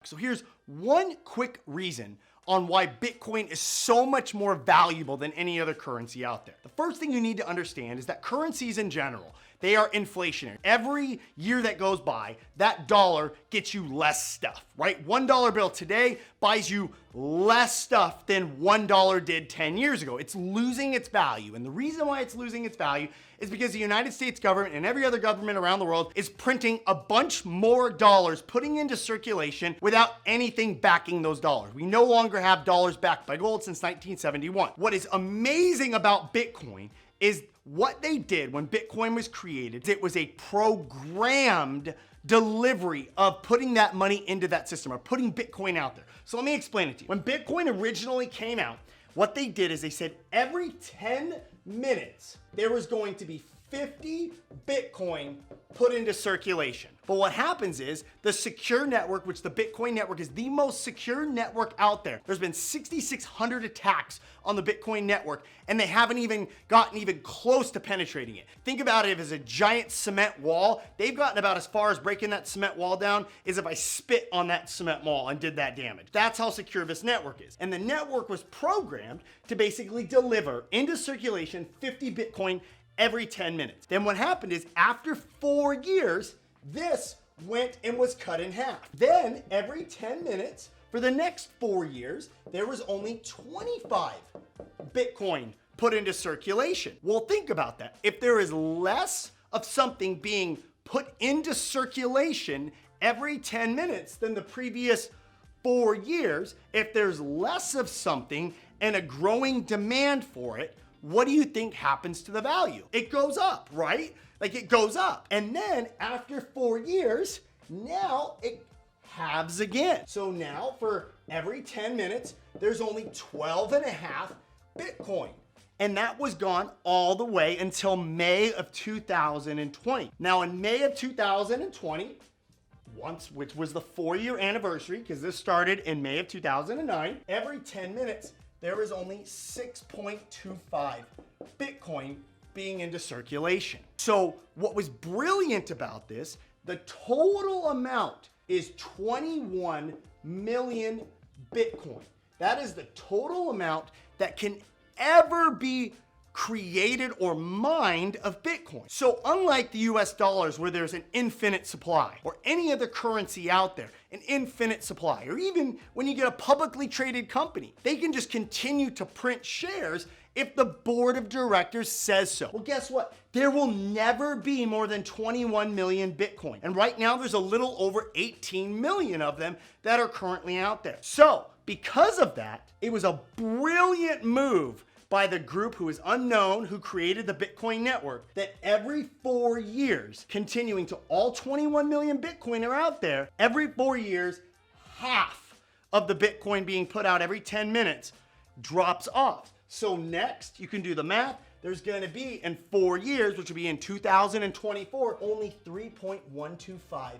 So here's one quick reason on why Bitcoin is so much more valuable than any other currency out there. The first thing you need to understand is that currencies in general, they are inflationary. Every year that goes by, that dollar gets you less stuff, right? $1 bill today buys you less stuff than $1 did 10 years ago. It's losing its value. And the reason why it's losing its value is because the United States government and every other government around the world is printing a bunch more dollars, putting into circulation without anything backing those dollars. We no longer have dollars backed by gold since 1971. What is amazing about Bitcoin is what they did when Bitcoin was created. It was a programmed delivery of putting that money into that system, or putting Bitcoin out there. So let me explain it to you. When Bitcoin originally came out, what they did is they said every 10 minutes, there was going to be 50 Bitcoin put into circulation. But what happens is the secure network, which the Bitcoin network is the most secure network out there. There's been 6,600 attacks on the Bitcoin network, and they haven't even gotten even close to penetrating it. Think about it as a giant cement wall. They've gotten about as far as breaking that cement wall down as if I spit on that cement wall and did that damage. That's how secure this network is. And the network was programmed to basically deliver into circulation 50 Bitcoin every 10 minutes. Then what happened is after 4 years, this went and was cut in half. Then every 10 minutes for the next 4 years, there was only 25 Bitcoin put into circulation. Well, think about that. If there is less of something being put into circulation every 10 minutes than the previous 4 years, if there's less of something and a growing demand for it, what do you think happens to the value? It goes up, right? Like it goes up. And then after 4 years, now it halves again. So now for every 10 minutes, there's only 12 and a half Bitcoin. And that was gone all the way until May of 2020. Now in May of 2020, which was the 4-year anniversary, because this started in May of 2009, every 10 minutes, there is only 6.25 Bitcoin being into circulation. So what was brilliant about this, the total amount is 21 million Bitcoin. That is the total amount that can ever be created or mined of Bitcoin. So unlike the US dollars, where there's an infinite supply, or any other currency out there, an infinite supply, or even when you get a publicly traded company, they can just continue to print shares if the board of directors says so. Well, guess what? There will never be more than 21 million Bitcoin. And right now there's a little over 18 million of them that are currently out there. So because of that, it was a brilliant move by the group who is unknown, who created the Bitcoin network, that every 4 years, continuing to all 21 million Bitcoin are out there, every 4 years, half of the Bitcoin being put out every 10 minutes drops off. So next, you can do the math, there's gonna be in 4 years, which will be in 2024, only 3.125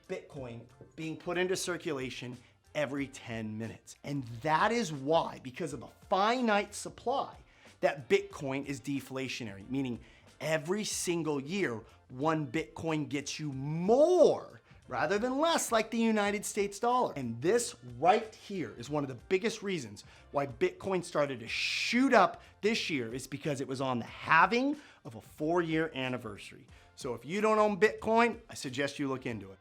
Bitcoin being put into circulation every 10 minutes. And that is why, because of a finite supply, that Bitcoin is deflationary, meaning every single year, 1 Bitcoin gets you more rather than less, like the United States dollar. And this right here is one of the biggest reasons why Bitcoin started to shoot up this year, is because it was on the halving of a 4-year anniversary. So if you don't own Bitcoin, I suggest you look into it.